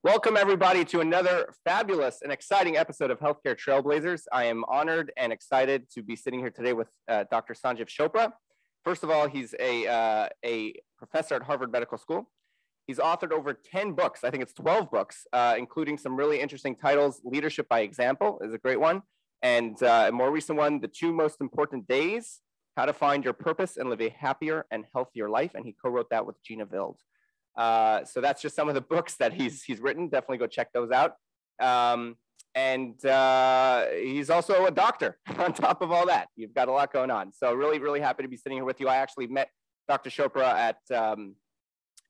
Welcome, everybody, to another fabulous and exciting episode of Healthcare Trailblazers. I am honored and excited to be sitting here today with Dr. Sanjiv Chopra. First of all, he's a professor at Harvard Medical School. He's authored over 10 books. I think it's 12 books, including some really interesting titles. Leadership by Example is a great one. And a more recent one, The Two Most Important Days, How to Find Your Purpose and Live a Happier and Healthier Life. And he co-wrote that with Gina Vild. So that's just some of the books that he's written. Definitely go check those out. And he's also a doctor on top of all that. You've got a lot going on. So really, really happy to be sitting here with you. I actually met Dr. Chopra at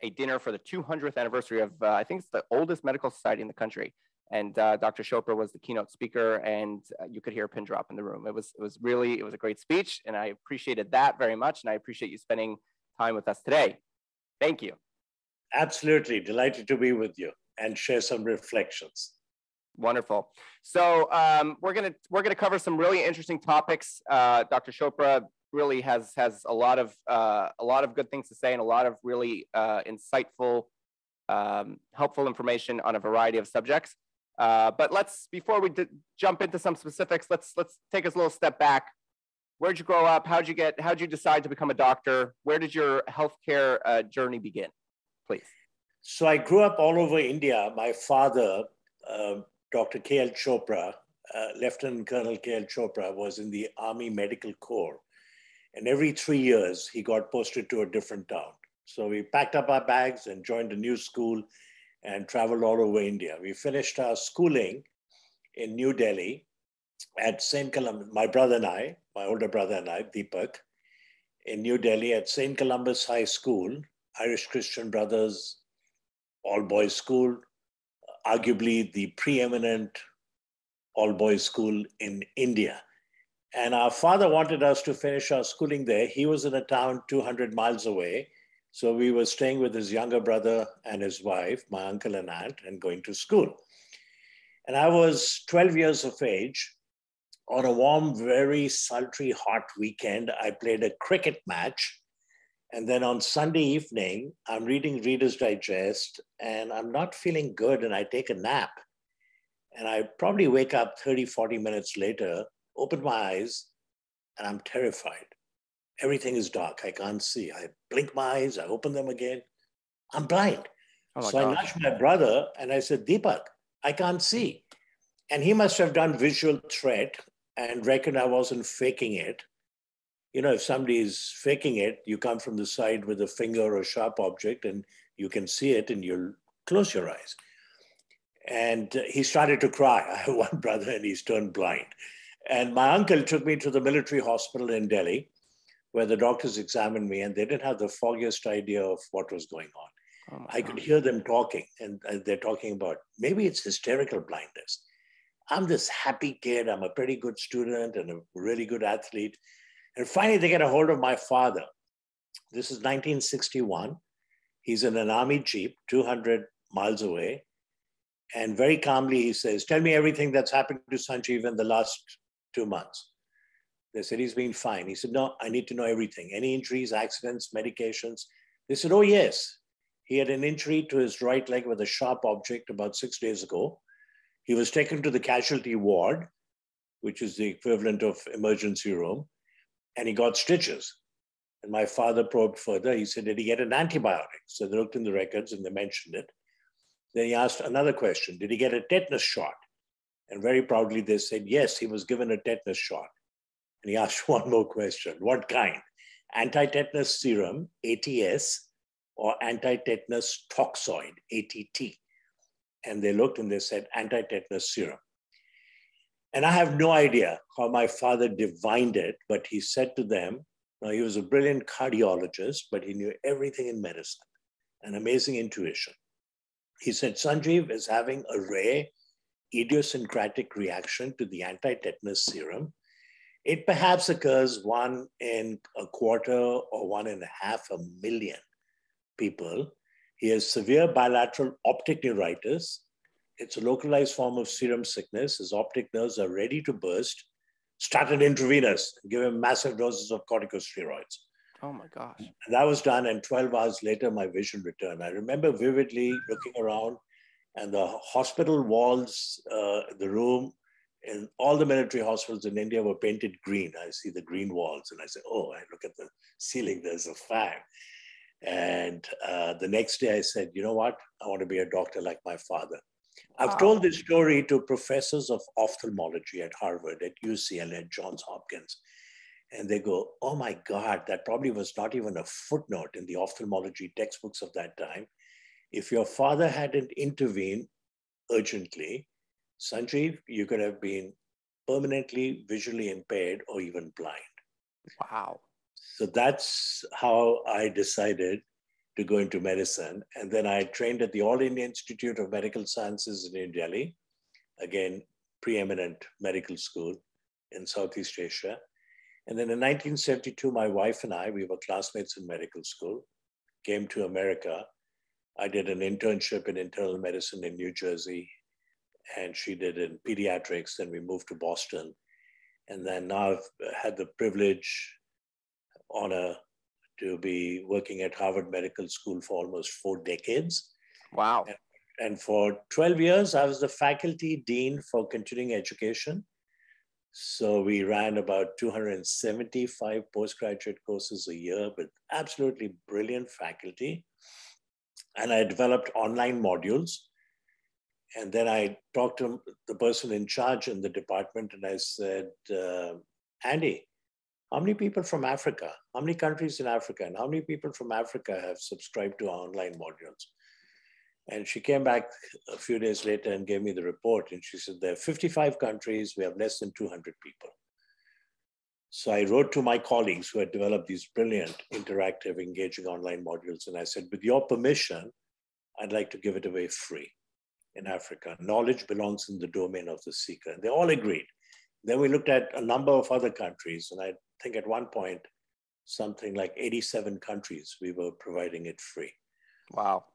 a dinner for the 200th anniversary of, I think it's the oldest medical society in the country. And Dr. Chopra was the keynote speaker, and you could hear a pin drop in the room. It was a great speech, and I appreciated that very much. And I appreciate you spending time with us today. Thank you. Absolutely. Delighted to be with you and share some reflections. Wonderful. So we're gonna cover some really interesting topics. Dr. Chopra really has a lot of good things to say and a lot of really insightful, helpful information on a variety of subjects. But before we jump into some specifics, let's take us a little step back. Where'd you grow up? How'd you decide to become a doctor? Where did your healthcare journey begin? Please. So I grew up all over India. My father, Dr. K.L. Chopra, Lieutenant Colonel K.L. Chopra, was in the Army Medical Corps. And every 3 years, he got posted to a different town. So we packed up our bags and joined a new school and traveled all over India. We finished our schooling in New Delhi at St. Columbus, my older brother and I, Deepak, in New Delhi at St. Columbus High School, Irish Christian Brothers, all-boys school, arguably the preeminent all-boys school in India. And our father wanted us to finish our schooling there. He was in a town 200 miles away. So we were staying with his younger brother and his wife, my uncle and aunt, and going to school. And I was 12 years of age. On a warm, very sultry, hot weekend, I played a cricket match. And then on Sunday evening, I'm reading Reader's Digest and I'm not feeling good and I take a nap. And I probably wake up 30, 40 minutes later, open my eyes, and I'm terrified. Everything is dark. I can't see. I blink my eyes. I open them again. I'm blind. So I nudged my brother and I said, Deepak, I can't see. And he must have done visual threat and reckoned I wasn't faking it. You know, if somebody's faking it, you come from the side with a finger or a sharp object and you can see it and you'll close your eyes. And he started to cry. I have one brother and he's turned blind. And my uncle took me to the military hospital in Delhi where the doctors examined me and they didn't have the foggiest idea of what was going on. I could hear them talking and they're talking about, maybe it's hysterical blindness. I'm this happy kid. I'm a pretty good student and a really good athlete. And finally, they get a hold of my father. This is 1961. He's in an army jeep, 200 miles away. And very calmly, he says, tell me everything that's happened to Sanjiv in the last 2 months. They said, he's been fine. He said, no, I need to know everything. Any injuries, accidents, medications? They said, oh, yes. He had an injury to his right leg with a sharp object about 6 days ago. He was taken to the casualty ward, which is the equivalent of emergency room. And he got stitches. And my father probed further. He said, did he get an antibiotic? So they looked in the records and they mentioned it. Then he asked another question. Did he get a tetanus shot? And very proudly they said, yes, he was given a tetanus shot. And he asked one more question. What kind? Anti-tetanus serum, ATS, or anti-tetanus toxoid, ATT? And they looked and they said, anti-tetanus serum. And I have no idea how my father divined it, but he said to them, now he was a brilliant cardiologist, but he knew everything in medicine, an amazing intuition. He said, Sanjiv is having a rare idiosyncratic reaction to the anti-tetanus serum. It perhaps occurs 1 in a quarter or 1.5 million people. He has severe bilateral optic neuritis. It's a localized form of serum sickness. His optic nerves are ready to burst. Started intravenous, give him massive doses of corticosteroids. Oh my gosh. And that was done, and 12 hours later, my vision returned. I remember vividly looking around And the hospital walls, the room, and all the military hospitals in India were painted green. I see the green walls and I say, oh, I look at the ceiling, there's a fan. And the next day I said, you know what? I want to be a doctor like my father. I've told this story to professors of ophthalmology at Harvard, at UCLA, at Johns Hopkins. And they go, oh my God, that probably was not even a footnote in the ophthalmology textbooks of that time. If your father hadn't intervened urgently, Sanjiv, you could have been permanently visually impaired or even blind. Wow. So that's how I decided to go into medicine. And then I trained at the All India Institute of Medical Sciences in New Delhi, again, preeminent medical school in Southeast Asia. And then in 1972, my wife and I, we were classmates in medical school, came to America. I did an internship in internal medicine in New Jersey, and she did in pediatrics. Then we moved to Boston. And then now I've had the privilege, honor to be working at Harvard Medical School for almost 4 decades. Wow. And for 12 years, I was the faculty dean for continuing education. So we ran about 275 postgraduate courses a year with absolutely brilliant faculty. And I developed online modules. And then I talked to the person in charge in the department and I said, Andy, how many people from Africa, how many countries in Africa, and how many people from Africa have subscribed to our online modules? And she came back a few days later and gave me the report. And she said, there are 55 countries, we have less than 200 people. So I wrote to my colleagues who had developed these brilliant, interactive, engaging online modules. And I said, with your permission, I'd like to give it away free in Africa. Knowledge belongs in the domain of the seeker. And they all agreed. Then we looked at a number of other countries. And I think at one point, something like 87 countries, we were providing it free. Wow.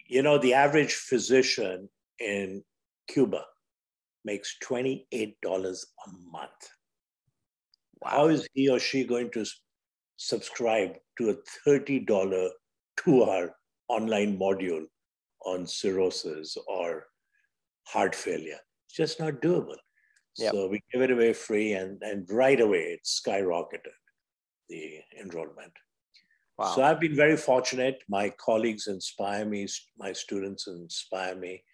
You know, the average physician in Cuba makes $28 a month. Wow. How is he or she going to subscribe to a $30 2-hour online module on cirrhosis or heart failure? It's just not doable. Yep. So we gave it away free and right away it skyrocketed, the enrollment. Wow. So I've been very fortunate. My colleagues inspire me. My students inspire me.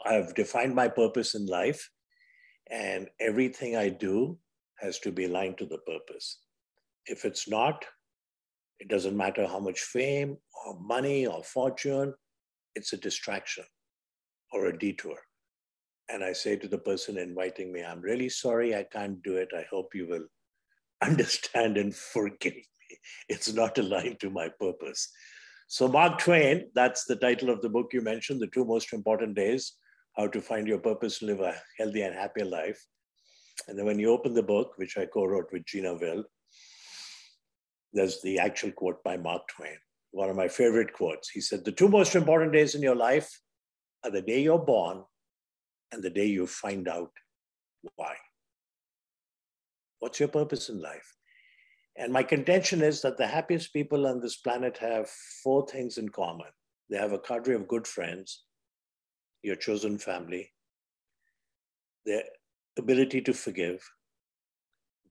I've defined my purpose in life, and everything I do has to be aligned to the purpose. If it's not, it doesn't matter how much fame or money or fortune, it's a distraction or a detour. And I say to the person inviting me, I'm really sorry I can't do it. I hope you will understand and forgive me. It's not aligned to my purpose. So Mark Twain, that's the title of the book you mentioned, The 2 Most Important Days, How to Find Your Purpose and Live a Healthy and Happier Life. And then when you open the book, which I co-wrote with Gina Wild, there's the actual quote by Mark Twain, one of my favorite quotes. He said, the 2 most important days in your life are the day you're born and the day you find out why. What's your purpose in life? And my contention is that the happiest people on this planet have 4 things in common. They have a cadre of good friends, your chosen family, their ability to forgive,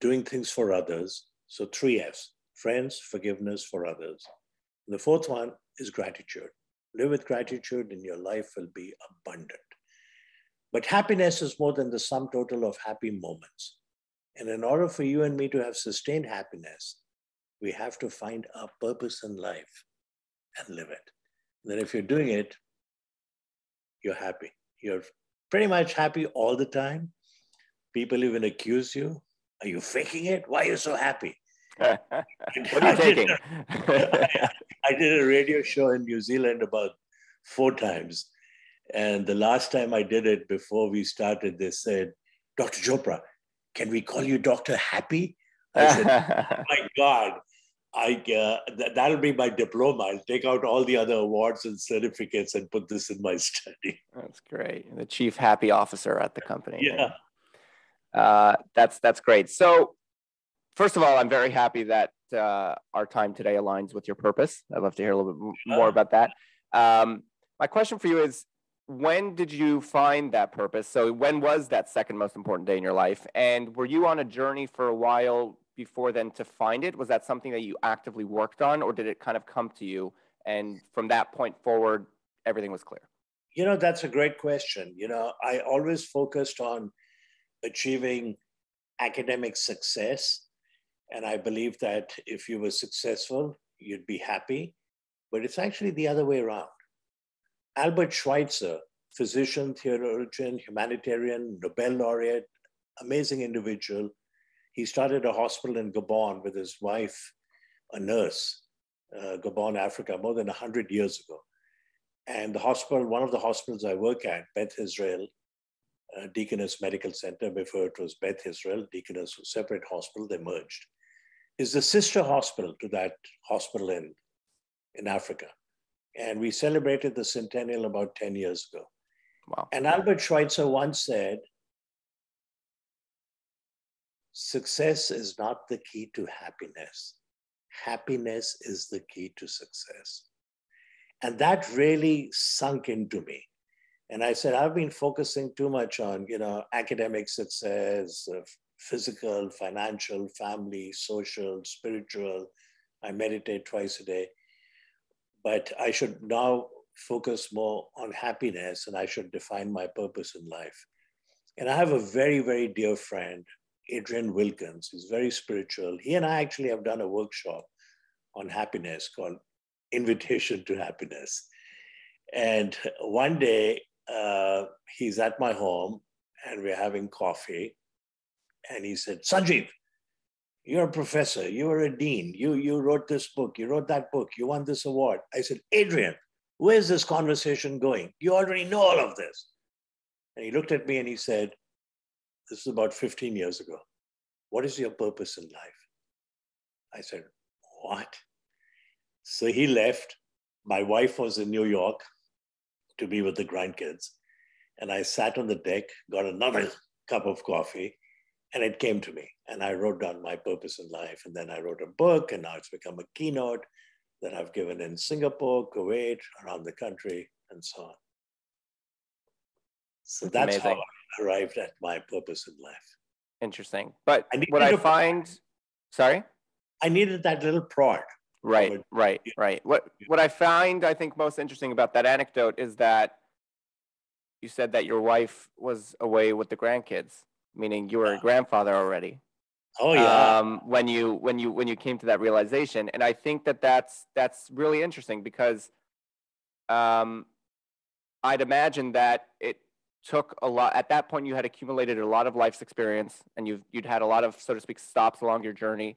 doing things for others. So 3 F's, friends, forgiveness, for others. And the 4th one is gratitude. Live with gratitude and your life will be abundant. But happiness is more than the sum total of happy moments. And in order for you and me to have sustained happiness, we have to find our purpose in life and live it. And then if you're doing it, you're happy. You're pretty much happy all the time. People even accuse you. Are you faking it? Why are you so happy? What are you taking? I did a radio show in New Zealand about 4 times. And the last time I did it, before we started, they said, Dr. Chopra, can we call you Dr. Happy? I said, oh my God, that'll be my diploma. I'll take out all the other awards and certificates and put this in my study. That's great. The chief happy officer at the company. Yeah. That's great. So first of all, I'm very happy that our time today aligns with your purpose. I'd love to hear a little bit more about that. My question for you is, when did you find that purpose? So when was that second most important day in your life? And were you on a journey for a while before then to find it? Was that something that you actively worked on, or did it kind of come to you? And from that point forward, everything was clear? You know, that's a great question. You know, I always focused on achieving academic success. And I believe that if you were successful, you'd be happy. But it's actually the other way around. Albert Schweitzer, physician, theologian, humanitarian, Nobel laureate, amazing individual. He started a hospital in Gabon with his wife, a nurse, Gabon, Africa, more than 100 years ago. And the hospital, one of the hospitals I work at, Beth Israel, Deaconess Medical Center, before it was Beth Israel, Deaconess was a separate hospital, they merged, is the sister hospital to that hospital in Africa. And we celebrated the centennial about 10 years ago. Wow. And Albert Schweitzer once said, success is not the key to happiness. Happiness is the key to success. And that really sunk into me. And I said, I've been focusing too much on, you know, academic success, physical, financial, family, social, spiritual. I meditate twice a day. But I should now focus more on happiness, and I should define my purpose in life. And I have a very, very dear friend, Adrian Wilkins, who's very spiritual. He and I actually have done a workshop on happiness called Invitation to Happiness. And one day, he's at my home and we're having coffee. And he said, Sanjiv, you're a professor, you were a dean, you wrote this book, you wrote that book, you won this award. I said, Adrian, where's this conversation going? You already know all of this. And he looked at me and he said, this is about 15 years ago. What is your purpose in life? I said, what? So he left. My wife was in New York to be with the grandkids. And I sat on the deck, got another cup of coffee, and it came to me. And I wrote down my purpose in life. And then I wrote a book, and now it's become a keynote that I've given in Singapore, Kuwait, around the country, and so on. So that's amazing. how I arrived at my purpose in life. Interesting. But what I find, sorry? I needed that little prod. Right. What I find, I think, most interesting about that anecdote is that you said that your wife was away with the grandkids, meaning you were a grandfather already. Oh yeah. When you came to that realization, and I think that that's really interesting because, I'd imagine that it took a lot. At that point, you had accumulated a lot of life's experience, and you'd had a lot of, so to speak, stops along your journey.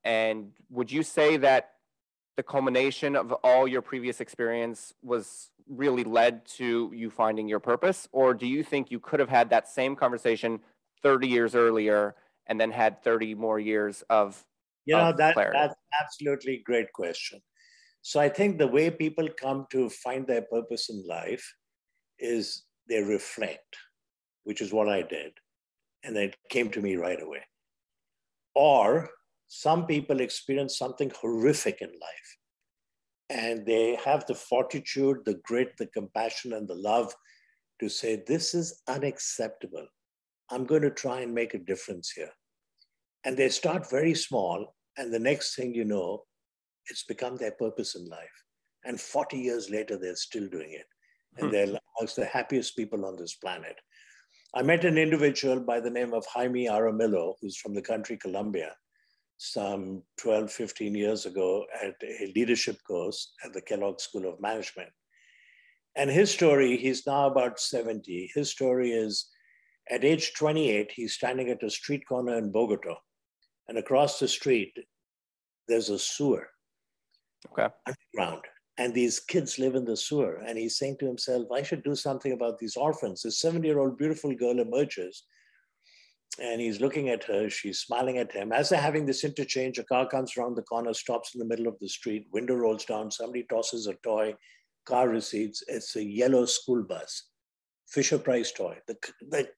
And would you say that the culmination of all your previous experience was really led to you finding your purpose? Or do you think you could have had that same conversation 30 years earlier and then had 30 more years of clarity? That's absolutely great question. So I think the way people come to find their purpose in life is they reflect, which is what I did. And it came to me right away. Or some people experience something horrific in life. And they have the fortitude, the grit, the compassion, and the love to say, this is unacceptable. I'm going to try and make a difference here. And they start very small. And the next thing you know, it's become their purpose in life. And 40 years later, they're still doing it. And they're amongst the happiest people on this planet. I met an individual by the name of Jaime Aramillo, who's from the country Colombia, some 12, 15 years ago at a leadership course at the Kellogg School of Management. And his story, he's now about 70. His story is at age 28, he's standing at a street corner in Bogota. And across the street, there's a sewer. Okay. Underground. And these kids live in the sewer. And he's saying to himself, I should do something about these orphans. This 70-year-old beautiful girl emerges. And he's looking at her, she's smiling at him. As they're having this interchange, a car comes around the corner, stops in the middle of the street, window rolls down, somebody tosses a toy, car recedes. It's a yellow school bus, Fisher-Price toy. The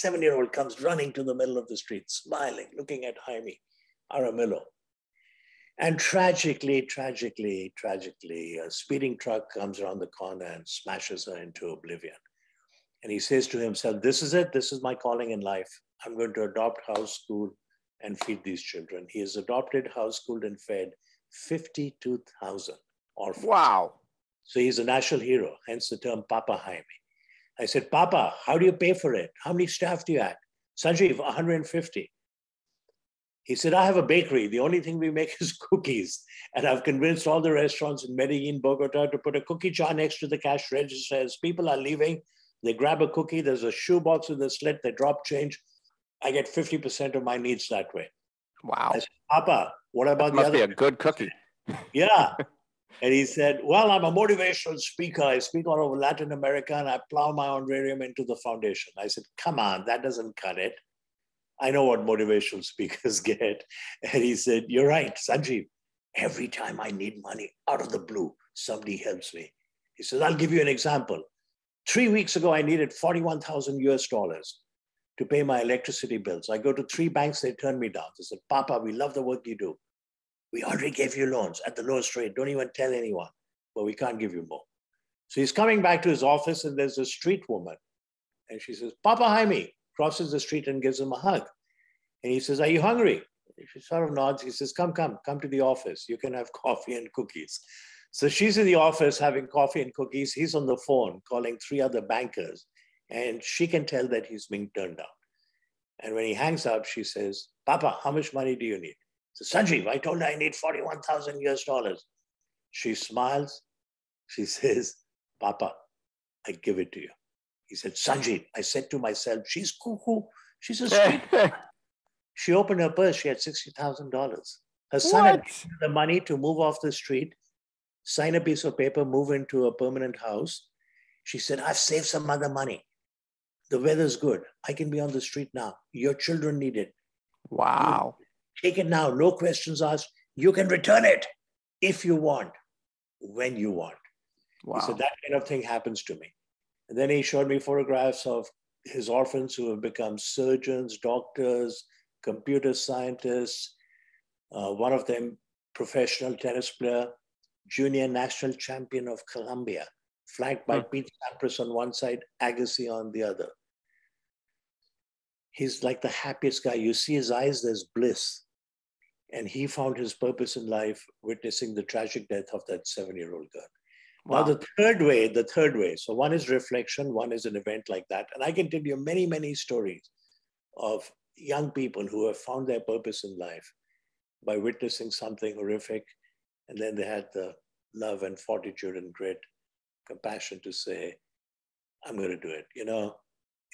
7-year-old comes running to the middle of the street, smiling, looking at Jaime Aramillo. And tragically, a speeding truck comes around the corner and smashes her into oblivion. And he says to himself, this is it. This is my calling in life. I'm going to adopt, house, school, and feed these children. He has adopted, house, schooled, and fed 52,000 orphans. Wow. So he's a national hero, hence the term Papa Jaime. I said, Papa, how do you pay for it? How many staff do you have? Sanjiv, 150. He said, I have a bakery. The only thing we make is cookies. And I've convinced all the restaurants in Medellin, Bogota to put a cookie jar next to the cash register. As people are leaving, they grab a cookie. There's a shoebox with a slit. They drop change. I get 50% of my needs that way. Wow. I said, Papa, what about the other? Must be a good cookie. Yeah. And he said, well, I'm a motivational speaker. I speak all over Latin America and I plow my honorarium into the foundation. I said, come on, that doesn't cut it. I know what motivational speakers get. And he said, you're right, Sanjiv. Every time I need money out of the blue, somebody helps me. He says, I'll give you an example. 3 weeks ago, I needed 41,000 US dollars to pay my electricity bills. I go to 3 banks, they turn me down. They said, Papa, we love the work you do. We already gave you loans at the lowest rate. Don't even tell anyone, but we can't give you more. So he's coming back to his office and there's a street woman. And she says, Papa Jaime, crosses the street and gives him a hug. And he says, are you hungry? She sort of nods. He says, come to the office. You can have coffee and cookies. So she's in the office having coffee and cookies. He's on the phone calling 3 other bankers. And she can tell that he's being turned down. And when he hangs up, she says, Papa, how much money do you need? So Sanjiv, I told her I need 41,000 US dollars. She smiles. She says, Papa, I give it to you. He said, Sanjiv, I said to myself, she's cuckoo. She's a street. She opened her purse. She had $60,000. Her son had given her the money to move off the street, sign a piece of paper, move into a permanent house. She said, I've saved some other money. The weather's good. I can be on the street now. Your children need it. Wow. Take it now. No questions asked. You can return it if you want, when you want. Wow. He said, that kind of thing happens to me. And then he showed me photographs of his orphans who have become surgeons, doctors, computer scientists. One of them, professional tennis player, junior national champion of Colombia, flanked by Pete Sampras on one side, Agassi on the other. He's like the happiest guy. You see his eyes, there's bliss. And he found his purpose in life witnessing the tragic death of that 7-year-old girl. Wow. Now, the third way. So one is reflection, one is an event like that. And I can tell you many, many stories of young people who have found their purpose in life by witnessing something horrific. And then they had the love and fortitude and grit, compassion to say, I'm going to do it. You know,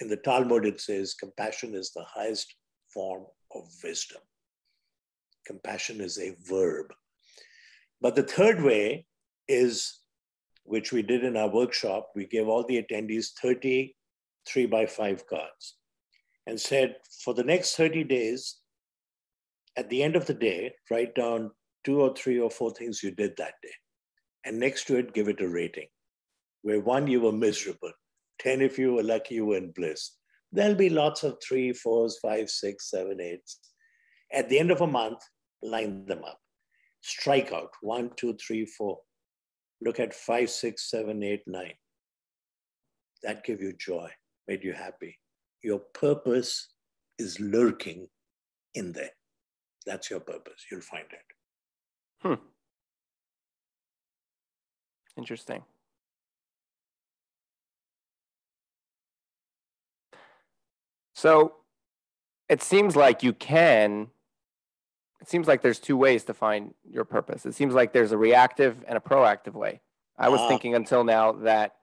in the Talmud, it says compassion is the highest form of wisdom. Compassion is a verb. But the third way is, which we did in our workshop, we gave all the attendees 30 3x5 cards and said, for the next 30 days, at the end of the day, write down 2 or 3 or 4 things you did that day. And next to it, give it a rating. Where 1, you were miserable. 10, if you were lucky, you were in bliss. There'll be lots of 3, 4s, 5, 6, 7, 8s. At the end of a month, line them up. Strike out 1, 2, 3, 4. Look at 5, 6, 7, 8, 9. That gave you joy, made you happy. Your purpose is lurking in there. That's your purpose. You'll find it. Interesting. So it seems like there's 2 ways to find your purpose. It seems like there's a reactive and a proactive way. I was thinking until now that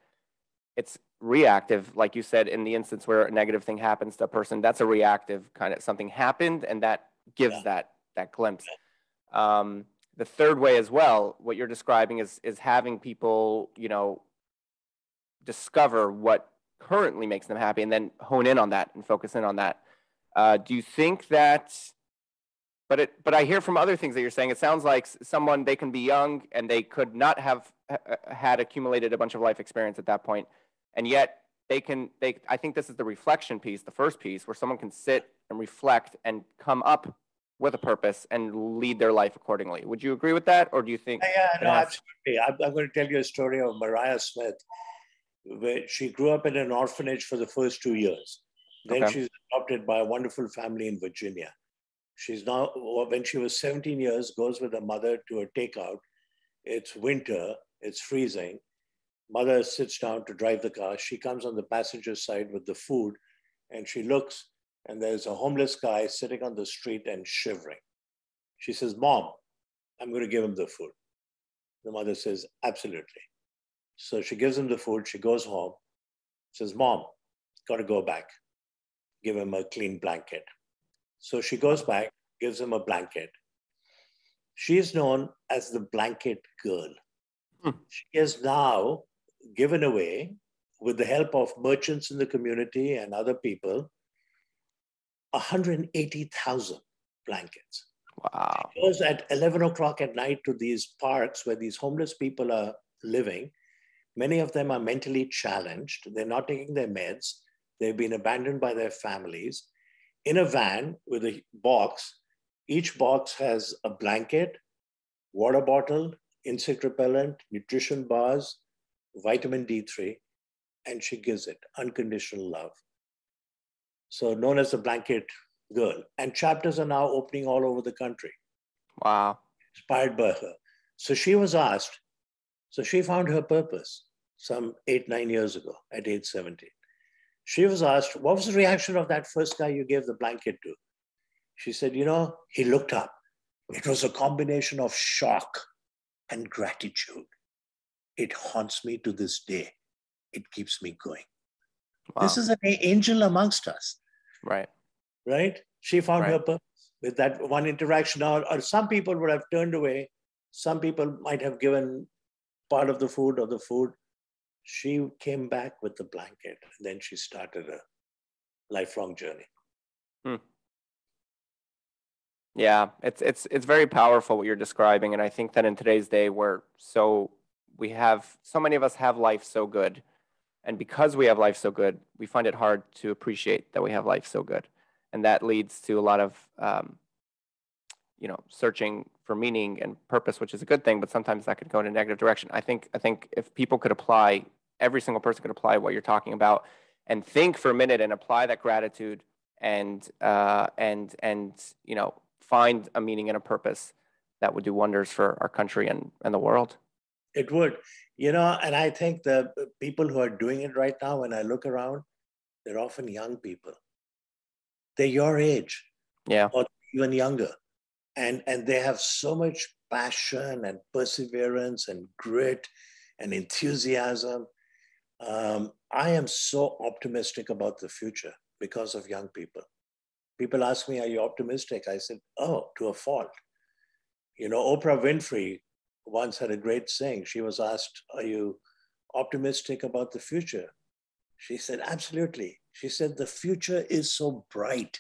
it's reactive, like you said, in the instance where a negative thing happens to a person, that's a reactive kind of something happened and that gives that glimpse. The third way as well, what you're describing is having people, you know, discover what currently makes them happy and then hone in on that and focus in on that. Do you think that, but I hear from other things that you're saying, it sounds like someone, they can be young and they could not have had accumulated a bunch of life experience at that point. And yet I think this is the reflection piece, the first piece, where someone can sit and reflect and come up with a purpose and lead their life accordingly. Would you agree with that? Or do you think? Yeah, no, absolutely. I'm going to tell you a story of Mariah Smith, where she grew up in an orphanage for the first 2 years. Then she's adopted by a wonderful family in Virginia. She's now, when she was 17 years, goes with her mother to a takeout. It's winter, it's freezing. Mother sits down to drive the car. She comes on the passenger side with the food, and she looks, and there's a homeless guy sitting on the street and shivering. She says, "Mom, I'm going to give him the food." The mother says, "Absolutely." So she gives him the food. She goes home, says, "Mom, got to go back. Give him a clean blanket." So she goes back, gives him a blanket. She is known as the blanket girl. She is now given away, with the help of merchants in the community and other people, 180,000 blankets. Wow. She goes at 11 o'clock at night to these parks where these homeless people are living. Many of them are mentally challenged. They're not taking their meds. They've been abandoned by their families. In a van with a box, each box has a blanket, water bottle, insect repellent, nutrition bars, vitamin D3, and she gives it unconditional love. So known as the blanket girl. And chapters are now opening all over the country. Wow. Inspired by her. So she was asked, so she found her purpose some 8-9 years ago at age 17. She was asked, what was the reaction of that first guy you gave the blanket to? She said, he looked up. It was a combination of shock and gratitude. It haunts me to this day. It keeps me going. Wow. This is an angel amongst us. Right. Right? She found her purpose with that one interaction. Or some people would have turned away. Some people might have given part of the food or the food. She came back with the blanket, and then she started a lifelong journey. Yeah, it's very powerful what you're describing, and I think that in today's day, so many of us have life so good, and because we have life so good, we find it hard to appreciate that we have life so good, and that leads to a lot of searching for meaning and purpose, which is a good thing, but sometimes that could go in a negative direction. I think if people could apply, every single person could apply what you're talking about, and think for a minute and apply that gratitude, and find a meaning and a purpose, that would do wonders for our country and the world. It would, and I think the people who are doing it right now, when I look around, they're often young people. They're your age, or even younger. And they have so much passion and perseverance and grit and enthusiasm. I am so optimistic about the future because of young people. People ask me, are you optimistic? I said, to a fault. Oprah Winfrey once had a great saying. She was asked, are you optimistic about the future? She said, absolutely. She said, the future is so bright,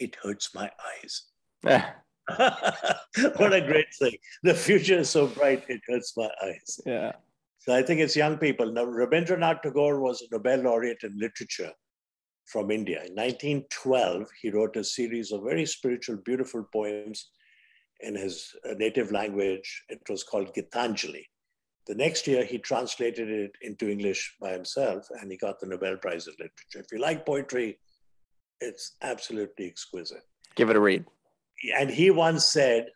it hurts my eyes. What a great thing. The future is so bright, it hurts my eyes. Yeah. So I think it's young people. Now, Rabindranath Tagore was a Nobel laureate in literature from India. In 1912, he wrote a series of very spiritual, beautiful poems in his native language. It was called Gitanjali. The next year, he translated it into English by himself, and he got the Nobel Prize in Literature. If you like poetry, it's absolutely exquisite. Give it a read. And he once said,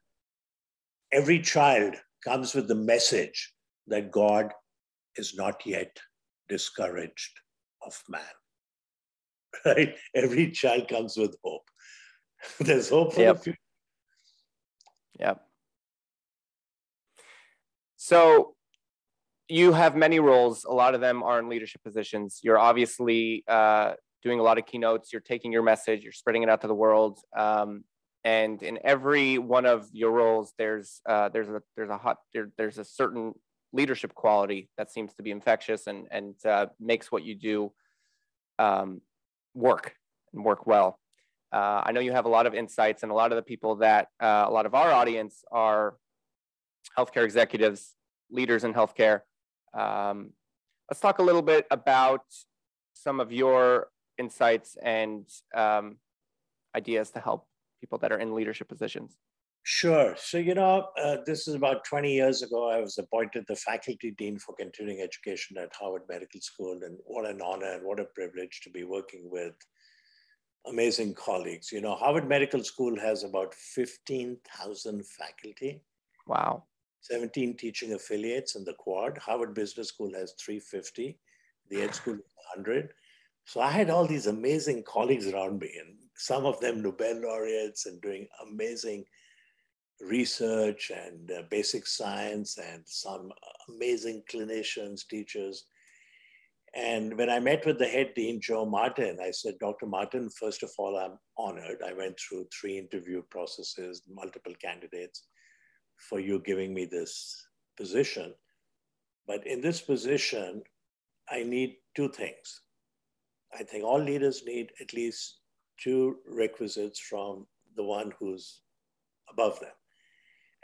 every child comes with the message that God is not yet discouraged of man. Right? Every child comes with hope. There's hope for the future. Yep. So you have many roles. A lot of them are in leadership positions. You're obviously doing a lot of keynotes. You're taking your message, you're spreading it out to the world. And in every one of your roles, there's a certain leadership quality that seems to be infectious and makes what you do work well. I know you have a lot of insights, and a lot of the people that a lot of our audience are healthcare executives, leaders in healthcare. Let's talk a little bit about some of your insights and ideas to help people that are in leadership positions? Sure. So, this is about 20 years ago. I was appointed the faculty dean for continuing education at Harvard Medical School. And what an honor and what a privilege to be working with amazing colleagues. Harvard Medical School has about 15,000 faculty. Wow. 17 teaching affiliates in the quad. Harvard Business School has 350. The Ed School is 100. So I had all these amazing colleagues around me, and some of them Nobel laureates and doing amazing research and basic science, and some amazing clinicians, teachers. And when I met with the head dean, Joe Martin, I said, Dr. Martin, first of all, I'm honored. I went through 3 interview processes, multiple candidates, for you giving me this position. But in this position, I need 2 things. I think all leaders need at least 2 requisites from the one who's above them.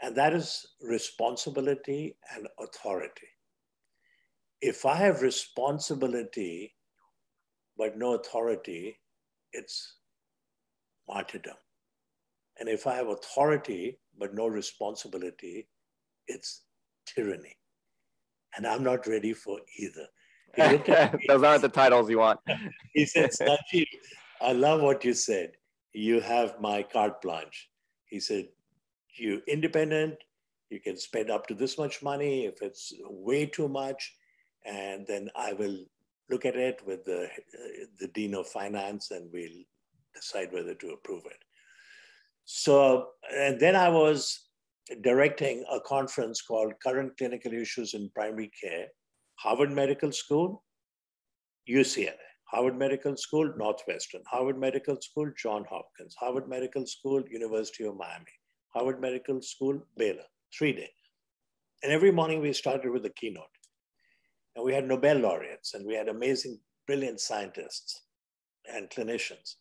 And that is responsibility and authority. If I have responsibility, but no authority, it's martyrdom. And if I have authority, but no responsibility, it's tyranny. And I'm not ready for either. He looked at me. Those aren't the titles you want. He said, Sanjiv, I love what you said. You have my carte blanche. He said, you're independent. You can spend up to this much money. If it's way too much, and then I will look at it with the Dean of Finance, and we'll decide whether to approve it. So, and then I was directing a conference called Current Clinical Issues in Primary Care, Harvard Medical School, UCLA, Harvard Medical School, Northwestern, Harvard Medical School, Johns Hopkins, Harvard Medical School, University of Miami, Harvard Medical School, Baylor, 3-day. And every morning we started with a keynote. And we had Nobel laureates, and we had amazing, brilliant scientists and clinicians.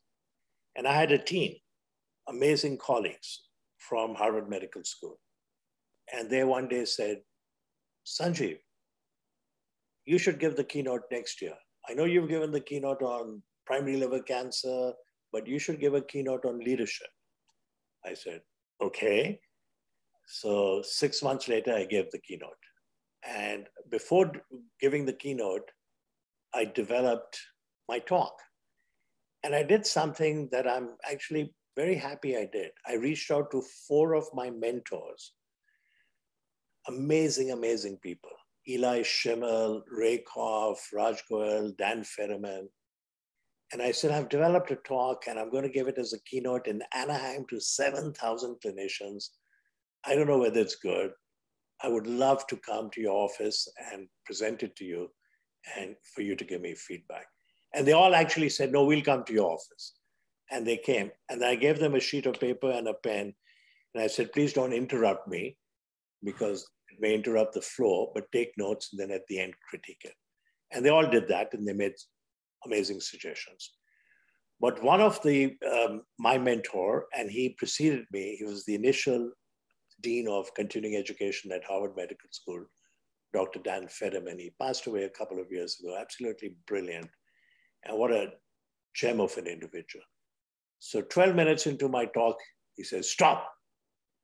And I had a team, amazing colleagues from Harvard Medical School. And they one day said, Sanjiv, you should give the keynote next year. I know you've given the keynote on primary liver cancer, but you should give a keynote on leadership. I said, okay. So 6 months later, I gave the keynote. And before giving the keynote, I developed my talk. And I did something that I'm actually very happy I did. I reached out to 4 of my mentors, amazing, amazing people. Eli Schimmel, Ray Koff, Raj Goel, Dan Ferriman. And I said, I've developed a talk and I'm going to give it as a keynote in Anaheim to 7,000 clinicians. I don't know whether it's good. I would love to come to your office and present it to you and for you to give me feedback. And they all actually said, no, we'll come to your office. And they came. And I gave them a sheet of paper and a pen. And I said, please don't interrupt me because it may interrupt the flow, but take notes and then at the end critique it. And they all did that and they made amazing suggestions. But one of my mentor, and he preceded me, he was the initial dean of continuing education at Harvard Medical School, Dr. Dan Ferriman. He passed away a couple of years ago, absolutely brilliant. And what a gem of an individual. So 12 minutes into my talk, he says, stop,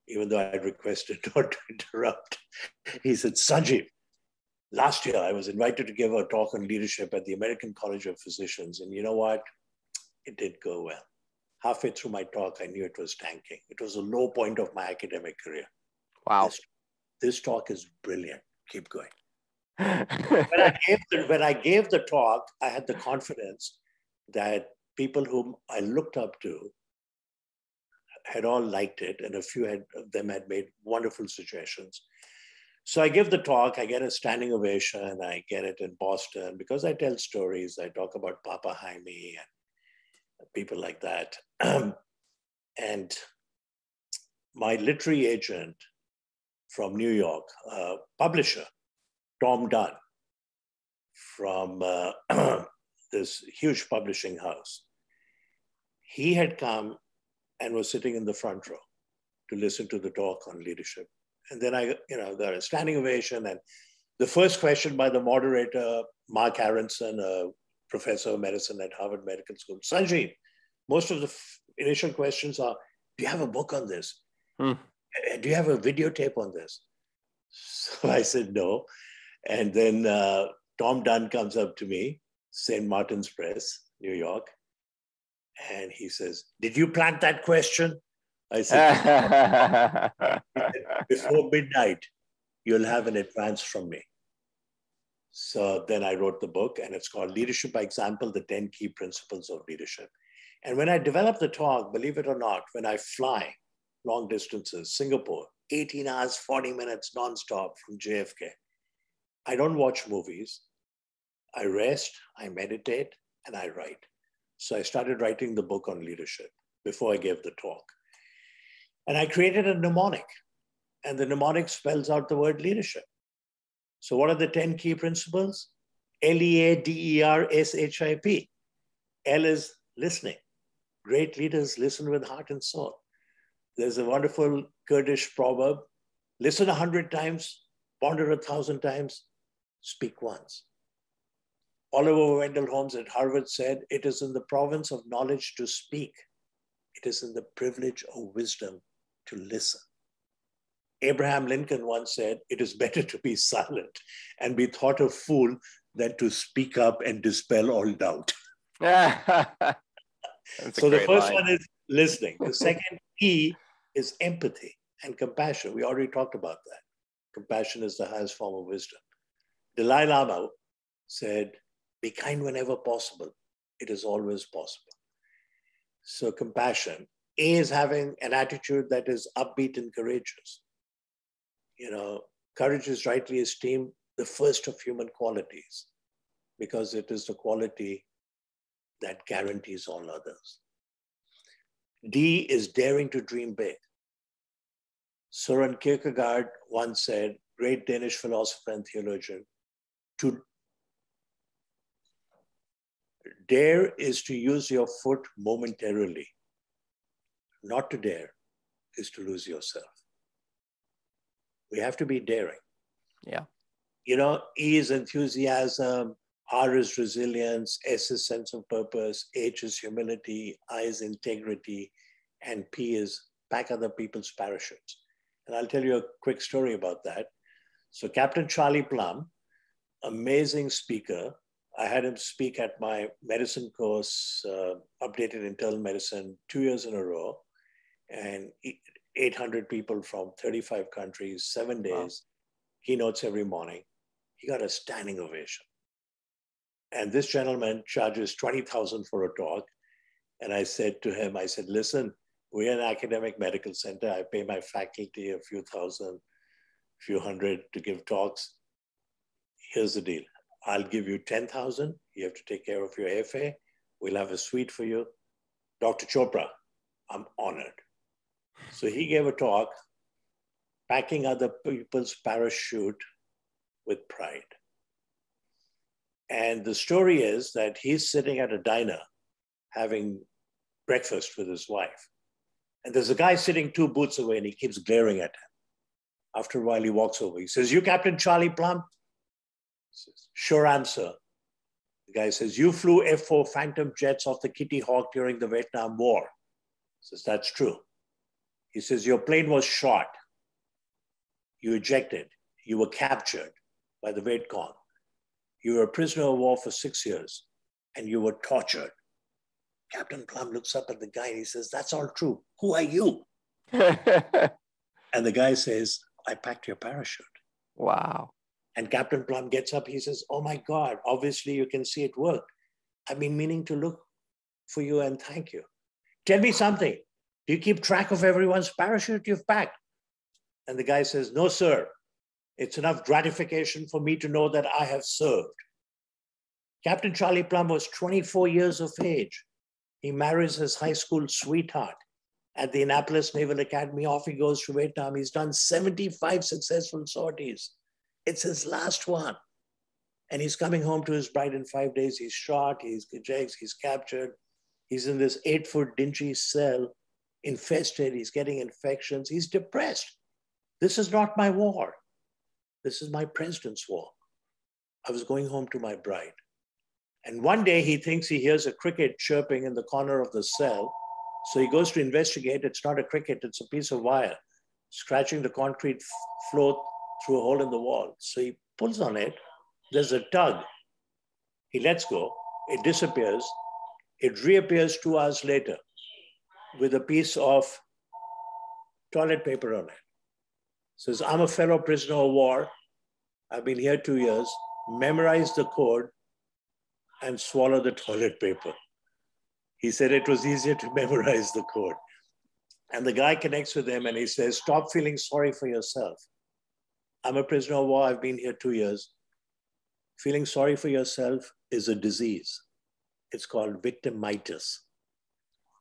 even though I had requested not to interrupt. He said, Sanjiv, last year I was invited to give a talk on leadership at the American College of Physicians. And you know what? It didn't go well. Halfway through my talk, I knew it was tanking. It was a low point of my academic career. Wow. This talk is brilliant. Keep going. When I gave the talk, I had the confidence that people whom I looked up to had all liked it, and a few of them had made wonderful suggestions. So I give the talk, I get a standing ovation, I get it in Boston, because I tell stories, I talk about Papa Jaime and people like that. And my literary agent from New York, publisher, Tom Dunn, from this huge publishing house, he had come and was sitting in the front row to listen to the talk on leadership. And then I got a standing ovation. And the first question by the moderator, Mark Aronson, a professor of medicine at Harvard Medical School, Sanjiv, most of the initial questions are, do you have a book on this? Hmm. Do you have a videotape on this? So I said, no. And then Tom Dunn comes up to me, St. Martin's Press, New York. And he says, did you plant that question? I said, before midnight, you'll have an advance from me. So then I wrote the book, and it's called Leadership by Example, the 10 Key Principles of Leadership. And when I developed the talk, believe it or not, when I fly long distances, Singapore, 18 hours, 40 minutes nonstop from JFK, I don't watch movies. I rest, I meditate, and I write. So I started writing the book on leadership before I gave the talk. And I created a mnemonic, and the mnemonic spells out the word leadership. So what are the 10 key principles? LEADERSHIP. L is listening. Great leaders listen with heart and soul. There's a wonderful Kurdish proverb, listen 100 times, ponder 1,000 times, speak once. Oliver Wendell Holmes at Harvard said, it is in the province of knowledge to speak. It is in the privilege of wisdom to listen. Abraham Lincoln once said, it is better to be silent and be thought a fool than to speak up and dispel all doubt. So the first one is listening. The second E is empathy and compassion. We already talked about that. Compassion is the highest form of wisdom. Dalai Lama said, be kind whenever possible. It is always possible. So compassion. A is having an attitude that is upbeat and courageous. You know, courage is rightly esteemed the first of human qualities because it is the quality that guarantees all others. D is daring to dream big. Søren Kierkegaard once said, great Danish philosopher and theologian, to dare is to use your foot momentarily. Not to dare is to lose yourself. We have to be daring. Yeah. You know, E is enthusiasm, R is resilience, S is sense of purpose, H is humility, I is integrity, and P is pack other people's parachutes. And I'll tell you a quick story about that. So Captain Charlie Plum, amazing speaker. I had him speak at my medicine course, updated internal medicine, 2 years in a row. And 800 people from 35 countries, 7 days, wow. Keynotes every morning. He got a standing ovation. And this gentleman charges $20,000 for a talk. And I said to him, I said, listen, we're an academic medical center. I pay my faculty a few thousand, few hundred to give talks. Here's the deal. I'll give you 10,000. You have to take care of your airfare. We'll have a suite for you. Dr. Chopra, I'm honored. So he gave a talk, packing other people's parachute with pride. And the story is that he's sitting at a diner having breakfast with his wife. And there's a guy sitting 2 booths away and he keeps glaring at him. After a while, he walks over. He says, you Captain Charlie Plum? He says, sure answer. The guy says, you flew F-4 Phantom jets off the Kitty Hawk during the Vietnam War. He says, that's true. He says, your plane was shot. You ejected. You were captured by the Viet Cong. You were a prisoner of war for 6 years and you were tortured. Captain Plum looks up at the guy and he says, that's all true. Who are you? And the guy says, I packed your parachute. Wow. And Captain Plum gets up. He says, oh my God, obviously you can see it worked. I've been meaning to look for you and thank you. Tell me something. Do you keep track of everyone's parachute you've packed? And the guy says, no, sir. It's enough gratification for me to know that I have served. Captain Charlie Plum was 24 years of age. He marries his high school sweetheart at the Annapolis Naval Academy. Off he goes to Vietnam. He's done 75 successful sorties. It's his last one. And he's coming home to his bride in 5 days. He's shot, he's captured. He's in this 8-foot dingy cell, infested. He's getting infections. He's depressed. This is not my war. This is my president's war. I was going home to my bride. And one day he thinks he hears a cricket chirping in the corner of the cell. So he goes to investigate. It's not a cricket, it's a piece of wire scratching the concrete floor through a hole in the wall. So he pulls on it. There's a tug. He lets go. It disappears. It reappears 2 hours later with a piece of toilet paper on it. Says, I'm a fellow prisoner of war. I've been here 2 years. Memorize the code and swallow the toilet paper. He said it was easier to memorize the code. And the guy connects with him and he says, stop feeling sorry for yourself. I'm a prisoner of war. I've been here 2 years. Feeling sorry for yourself is a disease. It's called victimitis.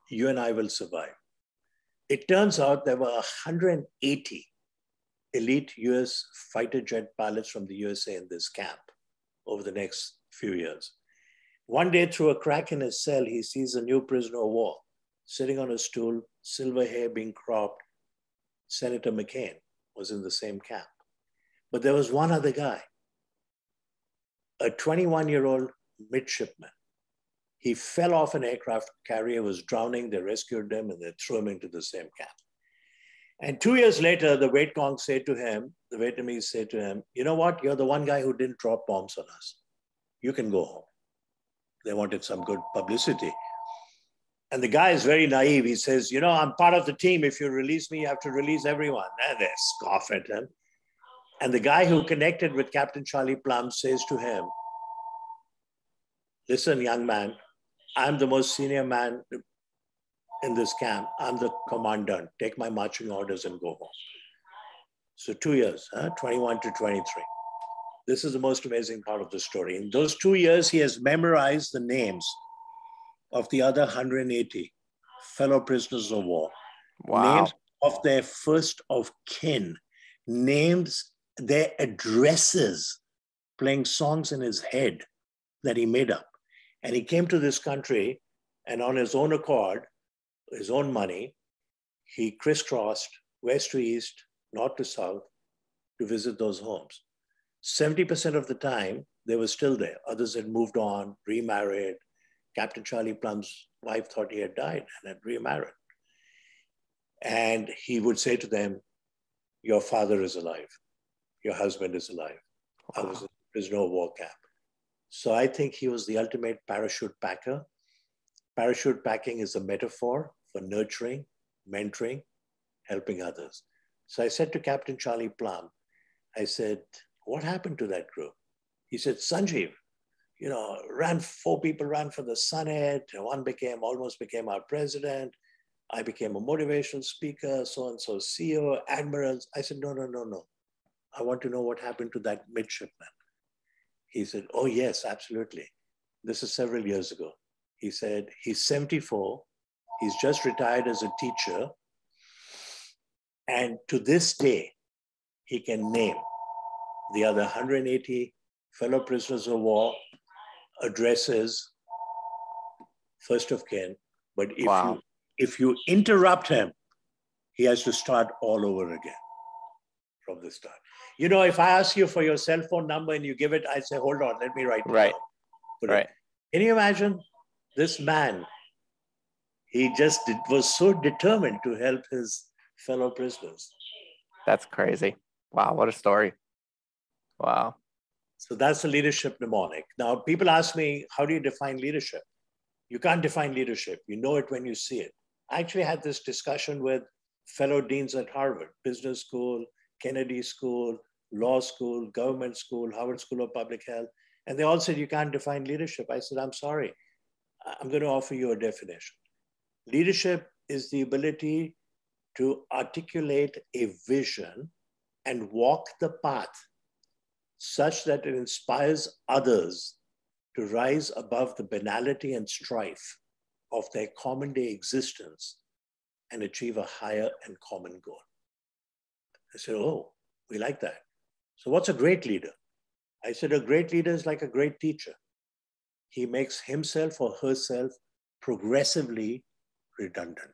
You and I will survive. It turns out there were 180 elite US fighter jet pilots from the USA in this camp over the next few years. One day, through a crack in his cell, he sees a new prisoner of war sitting on a stool, silver hair being cropped. Senator McCain was in the same camp. But there was one other guy, a 21-year-old midshipman. He fell off an aircraft carrier, was drowning. They rescued him and they threw him into the same camp. And 2 years later, the Vietcong said to him, the Vietnamese said to him, you know what? You're the one guy who didn't drop bombs on us. You can go home. They wanted some good publicity. And the guy is very naive. He says, you know, I'm part of the team. If you release me, you have to release everyone. And they scoff at him. And the guy who connected with Captain Charlie Plum says to him, listen, young man, I'm the most senior man in this camp. I'm the commandant. Take my marching orders and go home. So 2 years, 21 to 23. This is the most amazing part of the story. In those 2 years, he has memorized the names of the other 180 fellow prisoners of war. Wow. Names of their first of kin, names, their addresses, playing songs in his head that he made up. And he came to this country and on his own accord, his own money, he crisscrossed west to east, north to south to visit those homes. 70% of the time, they were still there. Others had moved on, remarried. Captain Charlie Plum's wife thought he had died and had remarried. And he would say to them, your father is alive. Your husband is alive. Wow. I was in a prisoner of war camp. So I think he was the ultimate parachute packer. Parachute packing is a metaphor for nurturing, mentoring, helping others. So I said to Captain Charlie Plum, I said, what happened to that group? He said, Sanjiv, you know, 4 people ran for the Senate. One almost became our president. I became a motivational speaker, so-and-so CEO, admirals. I said, no. I want to know what happened to that midshipman. He said, oh yes, absolutely. This is several years ago. He said, he's 74. He's just retired as a teacher. And to this day, he can name the other 180 fellow prisoners of war, addresses, first of kin. But if you interrupt him, he has to start all over again from the start. You know, if I ask you for your cell phone number and you give it, I say, hold on, let me write it down. Right. Can you imagine this man? He just was so determined to help his fellow prisoners. That's crazy. Wow, what a story. Wow. So that's the leadership mnemonic. Now, people ask me, how do you define leadership? You can't define leadership. You know it when you see it. I actually had this discussion with fellow deans at Harvard, Business School, Kennedy School, Law School, Government School, Harvard School of Public Health. And they all said, you can't define leadership. I said, I'm sorry. I'm going to offer you a definition. Leadership is the ability to articulate a vision and walk the path such that it inspires others to rise above the banality and strife of their common day existence and achieve a higher and common goal. I said, oh, we like that. So what's a great leader? I said, a great leader is like a great teacher. He makes himself or herself progressively redundant,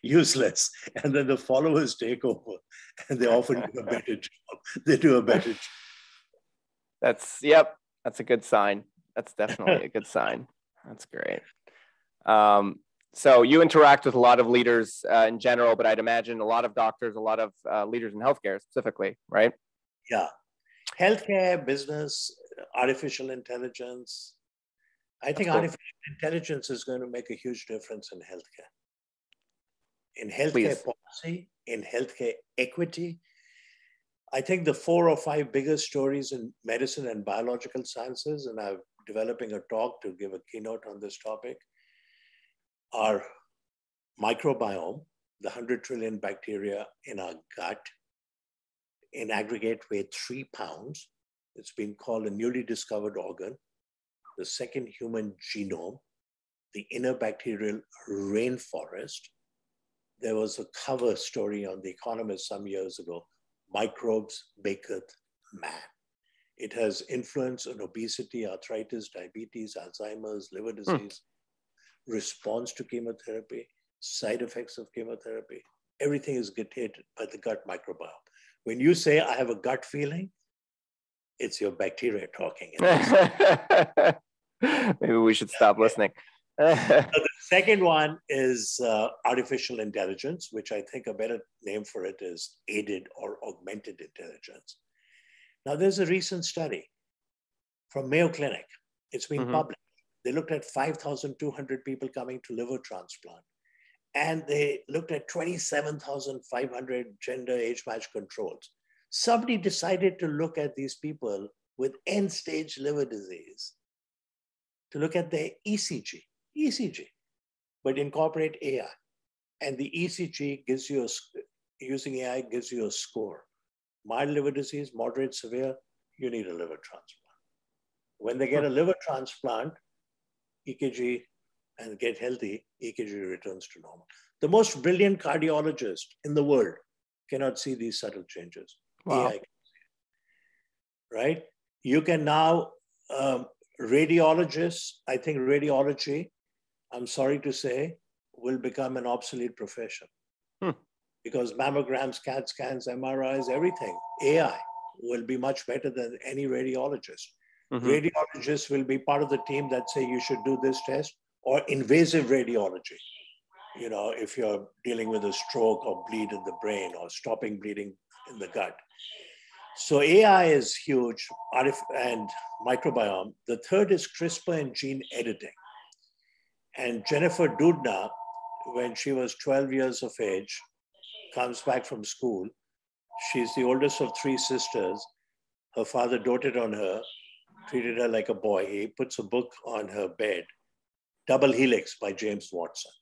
useless. And then the followers take over and they often do a better job. They do a better job. That's a good sign. That's definitely a good sign. That's great. So you interact with a lot of leaders in general, but I'd imagine a lot of doctors, a lot of leaders in healthcare specifically, right? Yeah. Healthcare, business, artificial intelligence. I think artificial intelligence is going to make a huge difference in healthcare. In healthcare policy, in healthcare equity. I think the 4 or 5 biggest stories in medicine and biological sciences, and I'm developing a talk to give a keynote on this topic, are microbiome, the 100 trillion bacteria in our gut, in aggregate weigh 3 pounds. It's been called a newly discovered organ, the second human genome, the inner bacterial rainforest. There was a cover story on The Economist some years ago, Microbes Maketh Man. It has influence on obesity, arthritis, diabetes, Alzheimer's, liver disease, response to chemotherapy, side effects of chemotherapy. Everything is dictated by the gut microbiome. When you say, I have a gut feeling, it's your bacteria talking. Maybe we should stop listening. So the second one is artificial intelligence, which I think a better name for it is aided or augmented intelligence. Now, there's a recent study from Mayo Clinic. It's been published. They looked at 5,200 people coming to liver transplant, and they looked at 27,500 gender age-matched controls. Somebody decided to look at these people with end-stage liver disease, to look at their ECG, but incorporate AI. And the ECG gives you, using AI gives you a score. Mild liver disease, moderate, severe, you need a liver transplant. When they get a liver transplant, EKG, and get healthy, EKG returns to normal. The most brilliant cardiologist in the world cannot see these subtle changes. Wow. AI can see it, right? You can now, radiologists, I think radiology, I'm sorry to say, will become an obsolete profession. Because mammograms, CAT scans, MRIs, everything, AI will be much better than any radiologist. Radiologists will be part of the team that say you should do this test, or invasive radiology. You know, if you're dealing with a stroke or bleed in the brain or stopping bleeding in the gut. So AI is huge, and microbiome. The third is CRISPR and gene editing. And Jennifer Doudna, when she was 12 years of age, comes back from school. She's the oldest of 3 sisters. Her father doted on her, treated her like a boy. He puts a book on her bed, Double Helix by James Watson.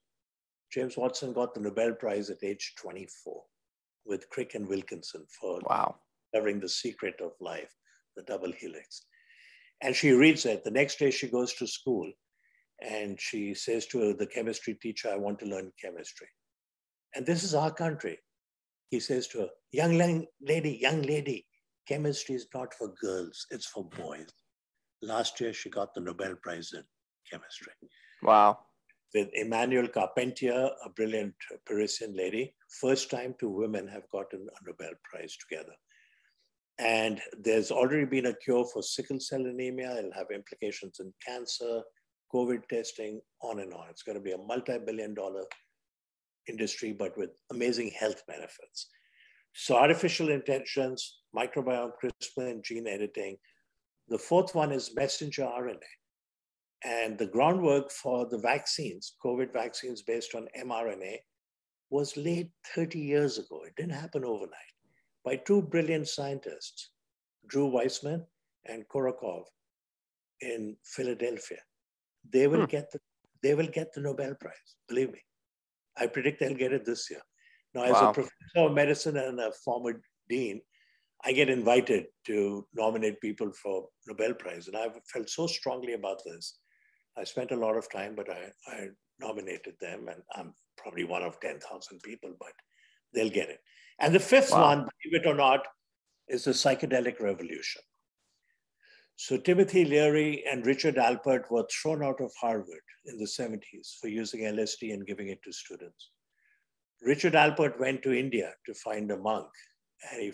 James Watson got the Nobel Prize at age 24 with Crick and Wilkinson for discovering the secret of life, the double helix. And she reads it. The next day she goes to school and she says to the chemistry teacher, I want to learn chemistry. And this is our country. He says to her, young lady, chemistry is not for girls, it's for boys. Last year, she got the Nobel Prize in chemistry. Wow. With Emmanuel Carpentier, a brilliant Parisian lady, first time 2 women have gotten a Nobel Prize together. And there's already been a cure for sickle cell anemia. It'll have implications in cancer, COVID testing, on and on. It's going to be a multi-billion-dollar industry, but with amazing health benefits. So artificial intelligence, microbiome, CRISPR, and gene editing. The fourth one is messenger RNA. And the groundwork for the vaccines, COVID vaccines based on mRNA, was laid 30 years ago. It didn't happen overnight. By 2 brilliant scientists, Drew Weissman and Korokov in Philadelphia. They will get the Nobel Prize, believe me. I predict they'll get it this year. Now, as a professor of medicine and a former dean, I get invited to nominate people for Nobel Prize. And I've felt so strongly about this. I spent a lot of time, but I nominated them, and I'm probably one of 10,000 people, but they'll get it. And the fifth one, believe it or not, is the psychedelic revolution. So Timothy Leary and Richard Alpert were thrown out of Harvard in the 70s for using LSD and giving it to students. Richard Alpert went to India to find a monk, and he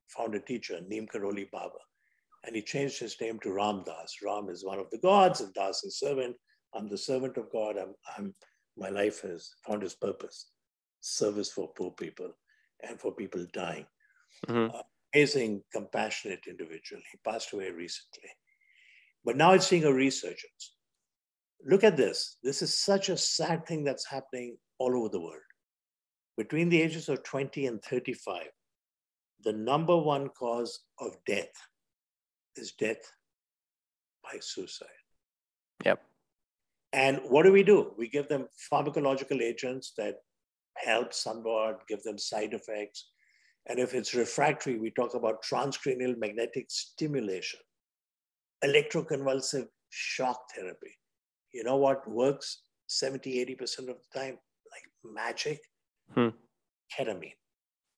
found a teacher, Neem Karoli Baba, and he changed his name to Ram Das. Ram is one of the gods, and Das is servant. I'm the servant of God. I'm my life has found its purpose, service for poor people and for people dying. Mm-hmm. Amazing, compassionate individual. He passed away recently. But now it's seeing a resurgence. Look at this. This is such a sad thing that's happening all over the world. Between the ages of 20 and 35, the number one cause of death is death by suicide. Yep. And what do? We give them pharmacological agents that help somewhat, give them side effects. And if it's refractory, we talk about transcranial magnetic stimulation, electroconvulsive shock therapy. You know what works 70, 80% of the time? Like magic? Ketamine.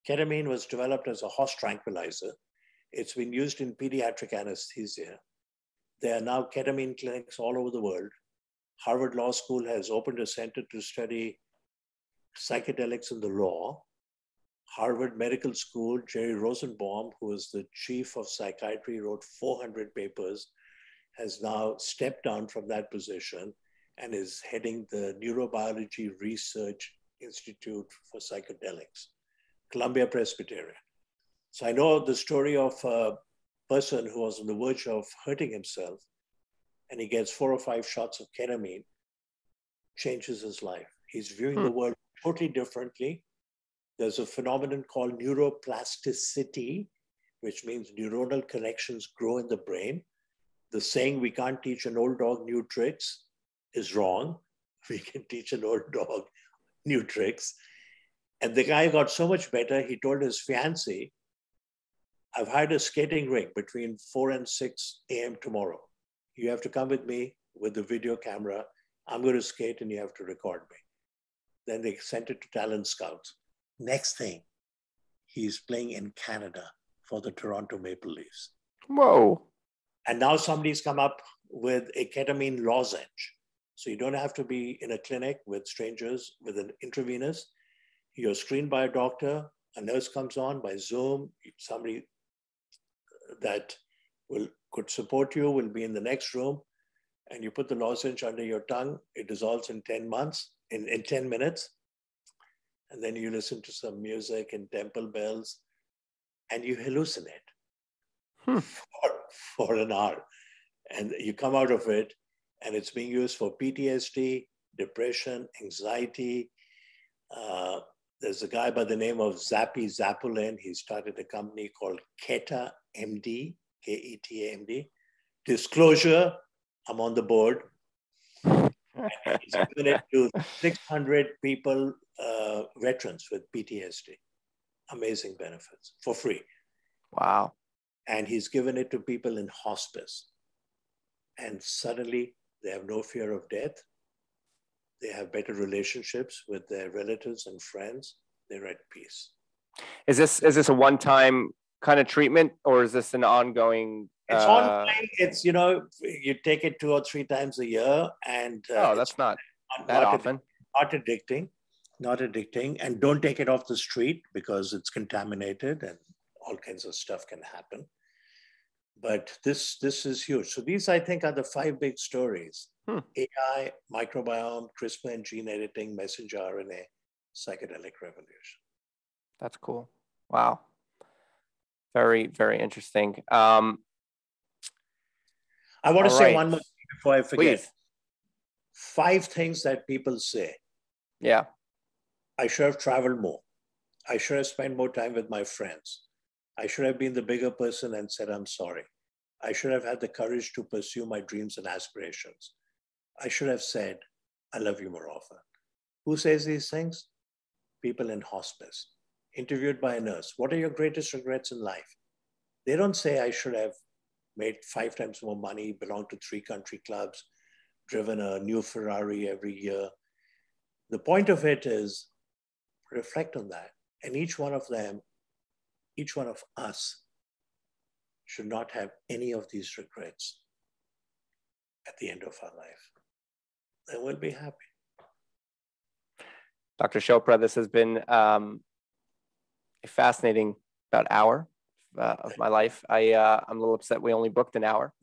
Ketamine was developed as a horse tranquilizer. It's been used in pediatric anesthesia. There are now ketamine clinics all over the world. Harvard Law School has opened a center to study psychedelics in the law. Harvard Medical School, Jerry Rosenbaum, who is the chief of psychiatry, wrote 400 papers, has now stepped down from that position and is heading the Neurobiology Research Institute for Psychedelics, Columbia Presbyterian. So I know the story of a person who was on the verge of hurting himself, and he gets 4 or 5 shots of ketamine, changes his life. He's viewing the world totally differently. There's a phenomenon called neuroplasticity, which means neuronal connections grow in the brain. The saying, we can't teach an old dog new tricks, is wrong. We can teach an old dog new tricks. And the guy got so much better, he told his fiancée, I've hired a skating rink between 4 and 6 a.m. tomorrow. You have to come with me with the video camera. I'm going to skate and you have to record me. Then they sent it to talent scouts. Next thing, he's playing in Canada for the Toronto Maple Leafs. Whoa. And now somebody's come up with a ketamine lozenge. So you don't have to be in a clinic with strangers with an intravenous. You're screened by a doctor, a nurse comes on by Zoom, somebody that could support you will be in the next room, and you put the lozenge under your tongue. It dissolves in 10 minutes. And then you listen to some music and temple bells, and you hallucinate for an hour. And you come out of it, and it's being used for PTSD, depression, anxiety. There's a guy by the name of Zappy Zapulin. He started a company called Keta MD, K-E-T-A-M-D. Disclosure, I'm on the board. And he's given it to 600 people, veterans with PTSD. Amazing benefits for free. Wow. And he's given it to people in hospice. And suddenly they have no fear of death. They have better relationships with their relatives and friends. They're at peace. Is this a one-time kind of treatment, or is this an ongoing? It's ongoing. It's, you take it 2 or 3 times a year, and that's not that often. Not addicting, and don't take it off the street because it's contaminated and all kinds of stuff can happen. But this is huge. So these, I think, are the 5 big stories. AI, microbiome, CRISPR and gene editing, messenger RNA, psychedelic revolution. That's cool. Wow. Very, very interesting. I want to say one more thing before I forget. Please. 5 things that people say. Yeah. I should have traveled more. I should have spent more time with my friends. I should have been the bigger person and said, I'm sorry. I should have had the courage to pursue my dreams and aspirations. I should have said, I love you more often. Who says these things? People in hospice, interviewed by a nurse. What are your greatest regrets in life? They don't say, I should have made 5 times more money, belonged to 3 country clubs, driven a new Ferrari every year. The point of it is reflect on that. And each one of us should not have any of these regrets at the end of our life. Then we'll be happy. Dr. Chopra, this has been a fascinating about hour of my life. I'm a little upset we only booked an hour.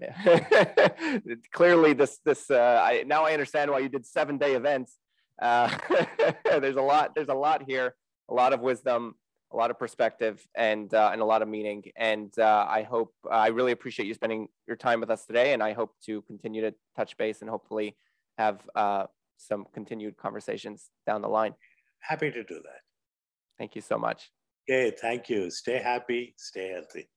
Clearly, now I understand why you did 7-day events. There's a lot here, a lot of wisdom, a lot of perspective, and a lot of meaning. And I really appreciate you spending your time with us today. And I hope to continue to touch base and hopefully have some continued conversations down the line. Happy to do that. Thank you so much. Okay, thank you. Stay happy, stay healthy.